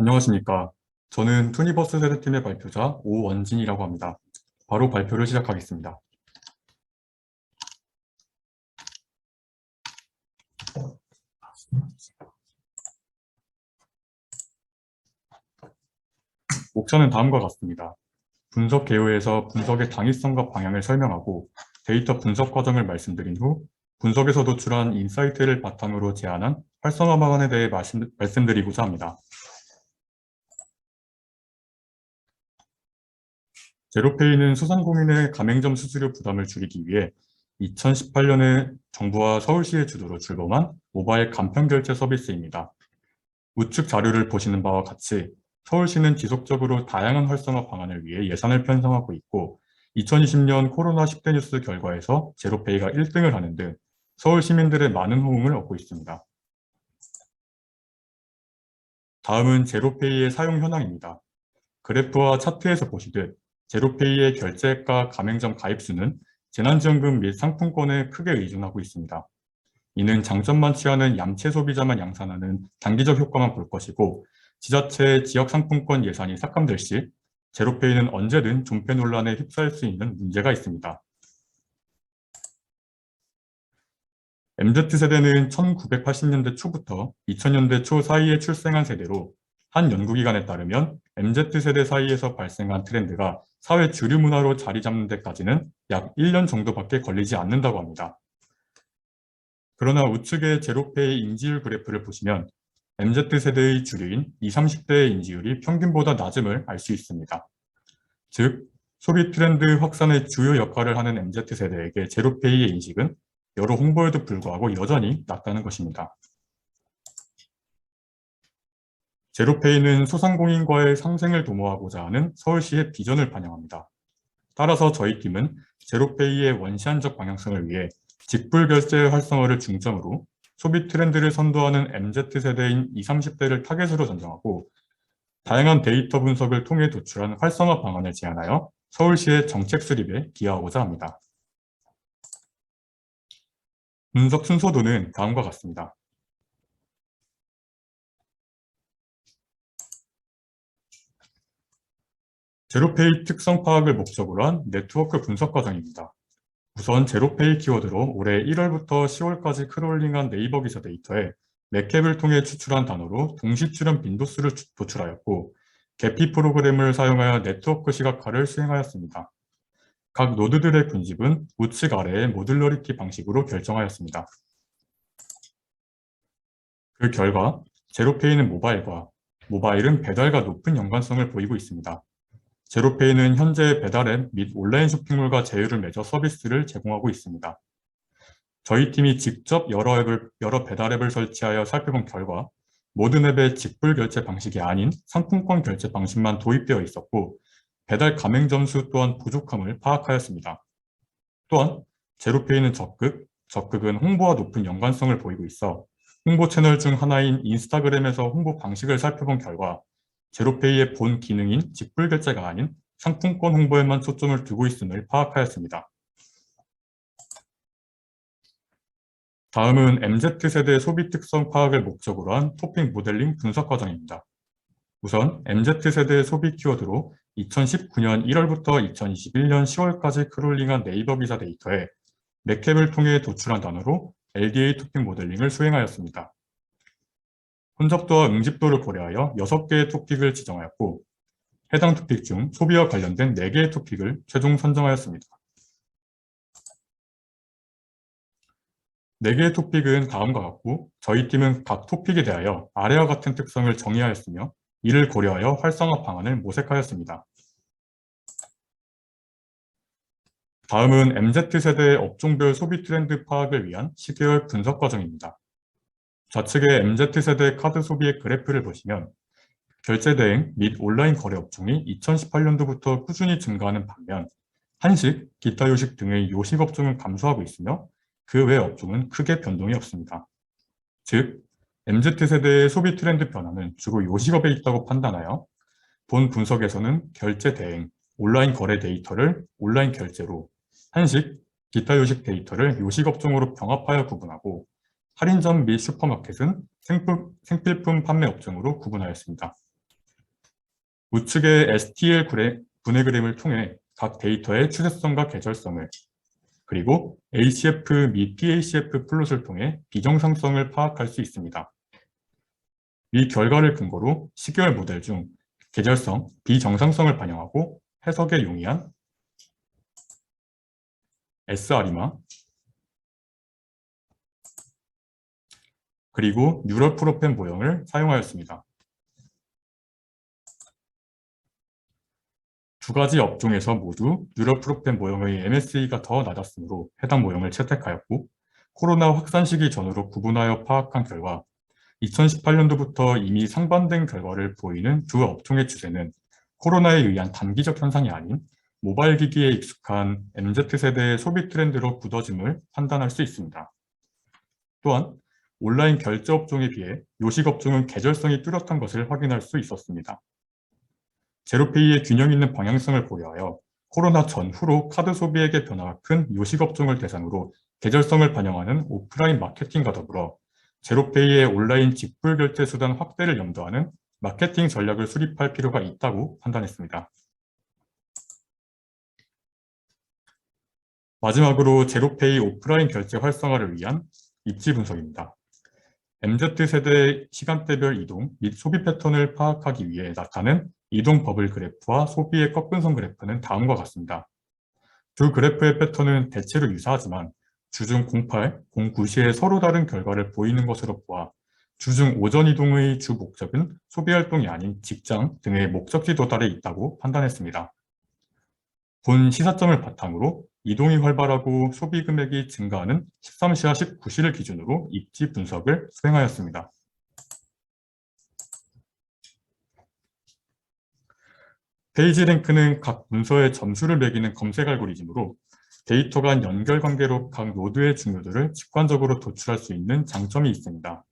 안녕하십니까. 저는 투니버스 세대팀의 발표자 오원진이라고 합니다. 바로 발표를 시작하겠습니다. 목차는 다음과 같습니다. 분석 개요에서 분석의 당위성과 방향을 설명하고 데이터 분석 과정을 말씀드린 후 분석에서 도출한 인사이트를 바탕으로 제안한 활성화 방안에 대해 말씀드리고자 합니다. 제로페이는 소상공인의 가맹점 수수료 부담을 줄이기 위해 2018년에 정부와 서울시의 주도로 출범한 모바일 간편결제 서비스입니다. 우측 자료를 보시는 바와 같이 서울시는 지속적으로 다양한 활성화 방안을 위해 예산을 편성하고 있고 2020년 코로나 10대 뉴스 결과에서 제로페이가 1등을 하는 등 서울 시민들의 많은 호응을 얻고 있습니다. 다음은 제로페이의 사용 현황입니다. 그래프와 차트에서 보시듯 제로페이의 결제액과 가맹점 가입수는 재난지원금 및 상품권에 크게 의존하고 있습니다. 이는 장점만 취하는 얌체 소비자만 양산하는 단기적 효과만 볼 것이고 지자체의 지역 상품권 예산이 삭감될 시 제로페이는 언제든 존폐 논란에 휩싸일 수 있는 문제가 있습니다. MZ세대는 1980년대 초부터 2000년대 초 사이에 출생한 세대로 한 연구기관에 따르면 MZ세대 사이에서 발생한 트렌드가 사회 주류 문화로 자리 잡는 데까지는 약 1년 정도밖에 걸리지 않는다고 합니다. 그러나 우측의 제로페이 인지율 그래프를 보시면 MZ세대의 주류인 20, 30대의 인지율이 평균보다 낮음을 알 수 있습니다. 즉, 소비 트렌드 확산의 주요 역할을 하는 MZ세대에게 제로페이의 인식은 여러 홍보에도 불구하고 여전히 낮다는 것입니다. 제로페이는 소상공인과의 상생을 도모하고자 하는 서울시의 비전을 반영합니다. 따라서 저희 팀은 제로페이의 원시한적 방향성을 위해 직불결제 활성화를 중점으로 소비 트렌드를 선도하는 MZ세대인 20, 30대를 타겟으로 선정하고 다양한 데이터 분석을 통해 도출한 활성화 방안을 제안하여 서울시의 정책 수립에 기여하고자 합니다. 분석 순서도는 다음과 같습니다. 제로페이 특성 파악을 목적으로 한 네트워크 분석 과정입니다. 우선 제로페이 키워드로 올해 1월부터 10월까지 크롤링한 네이버 기사 데이터에 맥캡을 통해 추출한 단어로 동시 출현 빈도수를 도출하였고 개피 프로그램을 사용하여 네트워크 시각화를 수행하였습니다. 각 노드들의 군집은 우측 아래의 모듈러리티 방식으로 결정하였습니다. 그 결과 제로페이는 모바일은 배달과 높은 연관성을 보이고 있습니다. 제로페이는 현재 배달앱 및 온라인 쇼핑몰과 제휴를 맺어 서비스를 제공하고 있습니다. 저희 팀이 직접 여러 배달앱을 설치하여 살펴본 결과 모든 앱의 직불 결제 방식이 아닌 상품권 결제 방식만 도입되어 있었고 배달 가맹점 수 또한 부족함을 파악하였습니다. 또한 제로페이는 적극은 홍보와 높은 연관성을 보이고 있어 홍보 채널 중 하나인 인스타그램에서 홍보 방식을 살펴본 결과 제로페이의 본 기능인 직불 결제가 아닌 상품권 홍보에만 초점을 두고 있음을 파악하였습니다. 다음은 MZ세대 소비 특성 파악을 목적으로 한 토픽 모델링 분석 과정입니다. 우선 MZ세대 소비 키워드로 2019년 1월부터 2021년 10월까지 크롤링한 네이버 기사 데이터에 맥캡을 통해 도출한 단어로 LDA 토픽 모델링을 수행하였습니다. 혼잡도와 응집도를 고려하여 6개의 토픽을 지정하였고 해당 토픽 중 소비와 관련된 4개의 토픽을 최종 선정하였습니다. 4개의 토픽은 다음과 같고 저희 팀은 각 토픽에 대하여 아래와 같은 특성을 정의하였으며 이를 고려하여 활성화 방안을 모색하였습니다. 다음은 MZ세대의 업종별 소비 트렌드 파악을 위한 시계열 분석 과정입니다. 좌측의 MZ세대 카드 소비의 그래프를 보시면 결제 대행 및 온라인 거래 업종이 2018년도부터 꾸준히 증가하는 반면 한식, 기타 요식 등의 요식 업종은 감소하고 있으며 그 외 업종은 크게 변동이 없습니다. 즉, MZ세대의 소비 트렌드 변화는 주로 요식업에 있다고 판단하여 본 분석에서는 결제 대행, 온라인 거래 데이터를 온라인 결제로, 한식, 기타 요식 데이터를 요식 업종으로 병합하여 구분하고 할인점 및 슈퍼마켓은 생필품 판매 업종으로 구분하였습니다. 우측의 STL 분해그램을 통해 각 데이터의 추세성과 계절성을, 그리고 ACF 및 PACF 플롯을 통해 비정상성을 파악할 수 있습니다. 이 결과를 근거로 시계열 모델 중 계절성, 비정상성을 반영하고 해석에 용이한 SR이마, 그리고 뉴럴 프로펜 모형을 사용하였습니다. 두 가지 업종에서 모두 뉴럴 프로펜 모형의 MSE가 더 낮았으므로 해당 모형을 채택하였고, 코로나 확산 시기 전후로 구분하여 파악한 결과 2018년도부터 이미 상반된 결과를 보이는 두 업종의 추세는 코로나에 의한 단기적 현상이 아닌 모바일 기기에 익숙한 MZ세대의 소비 트렌드로 굳어짐을 판단할 수 있습니다. 또한 온라인 결제 업종에 비해 요식 업종은 계절성이 뚜렷한 것을 확인할 수 있었습니다. 제로페이의 균형 있는 방향성을 고려하여 코로나 전후로 카드 소비액의 변화가 큰 요식 업종을 대상으로 계절성을 반영하는 오프라인 마케팅과 더불어 제로페이의 온라인 직불 결제 수단 확대를 염두하는 마케팅 전략을 수립할 필요가 있다고 판단했습니다. 마지막으로 제로페이 오프라인 결제 활성화를 위한 입지 분석입니다. MZ세대의 시간대별 이동 및 소비 패턴을 파악하기 위해 나타낸 이동 버블 그래프와 소비의 꺾은선 그래프는 다음과 같습니다. 두 그래프의 패턴은 대체로 유사하지만 주중 08, 09시에 서로 다른 결과를 보이는 것으로 보아 주중 오전 이동의 주 목적은 소비활동이 아닌 직장 등의 목적지 도달에 있다고 판단했습니다. 본 시사점을 바탕으로 이동이 활발하고 소비 금액이 증가하는 13시와 19시를 기준으로 입지 분석을 수행하였습니다. 페이지 랭크는 각 문서의 점수를 매기는 검색 알고리즘으로 데이터 간 연결 관계로 각 노드의 중요도를 직관적으로 도출할 수 있는 장점이 있습니다.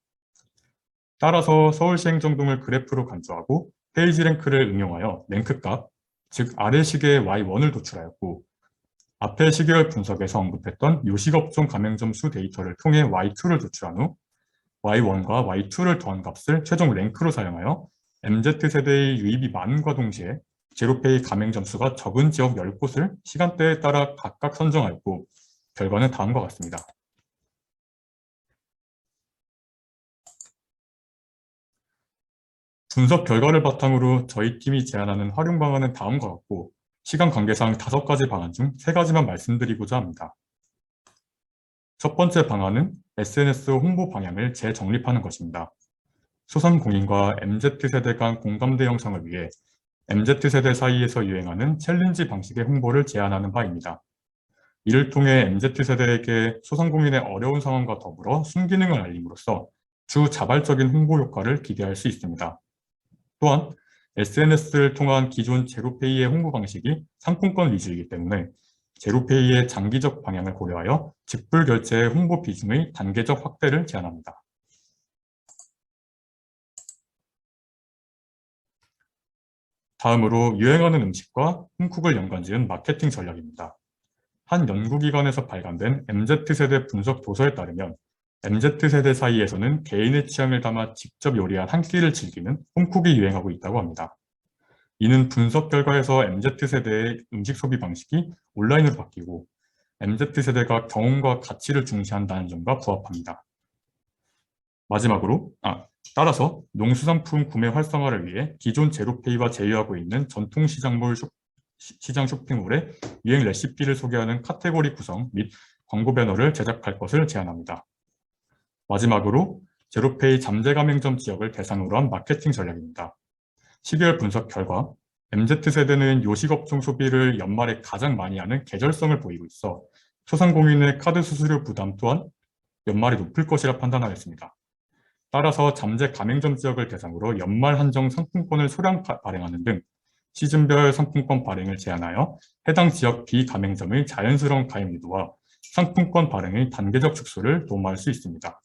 따라서 서울시 행정동을 그래프로 간주하고 페이지 랭크를 응용하여 랭크값, 즉 아래 시계의 Y1을 도출하였고, 앞에 시계열 분석에서 언급했던 요식업종 가맹점 수 데이터를 통해 Y2를 도출한 후 Y1과 Y2를 더한 값을 최종 랭크로 사용하여 MZ세대의 유입이 많음과 동시에 제로페이 가맹점 수가 적은 지역 10곳을 시간대에 따라 각각 선정하였고, 결과는 다음과 같습니다. 분석 결과를 바탕으로 저희 팀이 제안하는 활용 방안은 다음과 같고, 시간 관계상 5가지 방안 중 3가지만 말씀드리고자 합니다. 첫 번째 방안은 SNS 홍보 방향을 재정립하는 것입니다. 소상공인과 MZ세대 간 공감대 형성을 위해 MZ세대 사이에서 유행하는 챌린지 방식의 홍보를 제안하는 바입니다. 이를 통해 MZ세대에게 소상공인의 어려운 상황과 더불어 순기능을 알림으로써 주 자발적인 홍보 효과를 기대할 수 있습니다. 또한 SNS를 통한 기존 제로페이의 홍보 방식이 상품권 위주이기 때문에 제로페이의 장기적 방향을 고려하여 직불 결제의 홍보 비중의 단계적 확대를 제안합니다. 다음으로 유행하는 음식과 홈쿡을 연관지은 마케팅 전략입니다. 한 연구기관에서 발간된 MZ세대 분석 도서에 따르면 MZ세대 사이에서는 개인의 취향을 담아 직접 요리한 한 끼를 즐기는 홈쿡이 유행하고 있다고 합니다. 이는 분석 결과에서 MZ세대의 음식 소비 방식이 온라인으로 바뀌고 MZ세대가 경험과 가치를 중시한다는 점과 부합합니다. 마지막으로, 따라서 농수산품 구매 활성화를 위해 기존 제로페이와 제휴하고 있는 전통 시장 쇼핑몰의 유행 레시피를 소개하는 카테고리 구성 및 광고 배너를 제작할 것을 제안합니다. 마지막으로 제로페이 잠재 가맹점 지역을 대상으로 한 마케팅 전략입니다. 12월 분석 결과 MZ세대는 요식업종 소비를 연말에 가장 많이 하는 계절성을 보이고 있어 소상공인의 카드 수수료 부담 또한 연말에 높을 것이라 판단하였습니다. 따라서 잠재 가맹점 지역을 대상으로 연말 한정 상품권을 소량 발행하는 등 시즌별 상품권 발행을 제한하여 해당 지역 비가맹점의 자연스러운 가입 유도와 상품권 발행의 단계적 축소를 도모할 수 있습니다.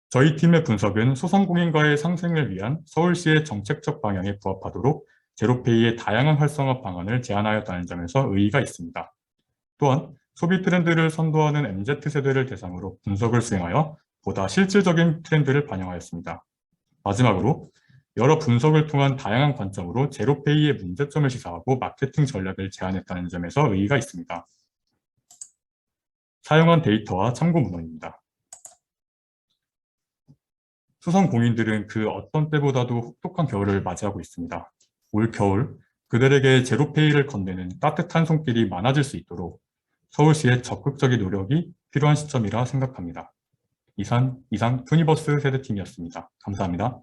저희 팀의 분석은 소상공인과의 상생을 위한 서울시의 정책적 방향에 부합하도록 제로페이의 다양한 활성화 방안을 제안하였다는 점에서 의의가 있습니다. 또한 소비 트렌드를 선도하는 MZ세대를 대상으로 분석을 수행하여 보다 실질적인 트렌드를 반영하였습니다. 마지막으로 여러 분석을 통한 다양한 관점으로 제로페이의 문제점을 시사하고 마케팅 전략을 제안했다는 점에서 의의가 있습니다. 사용한 데이터와 참고 문헌입니다. 수성 공인들은 그 어떤 때보다도 혹독한 겨울을 맞이하고 있습니다. 올 겨울 그들에게 제로페이를 건네는 따뜻한 손길이 많아질 수 있도록 서울시의 적극적인 노력이 필요한 시점이라 생각합니다. 이상 투니버스 세대팀이었습니다. 감사합니다.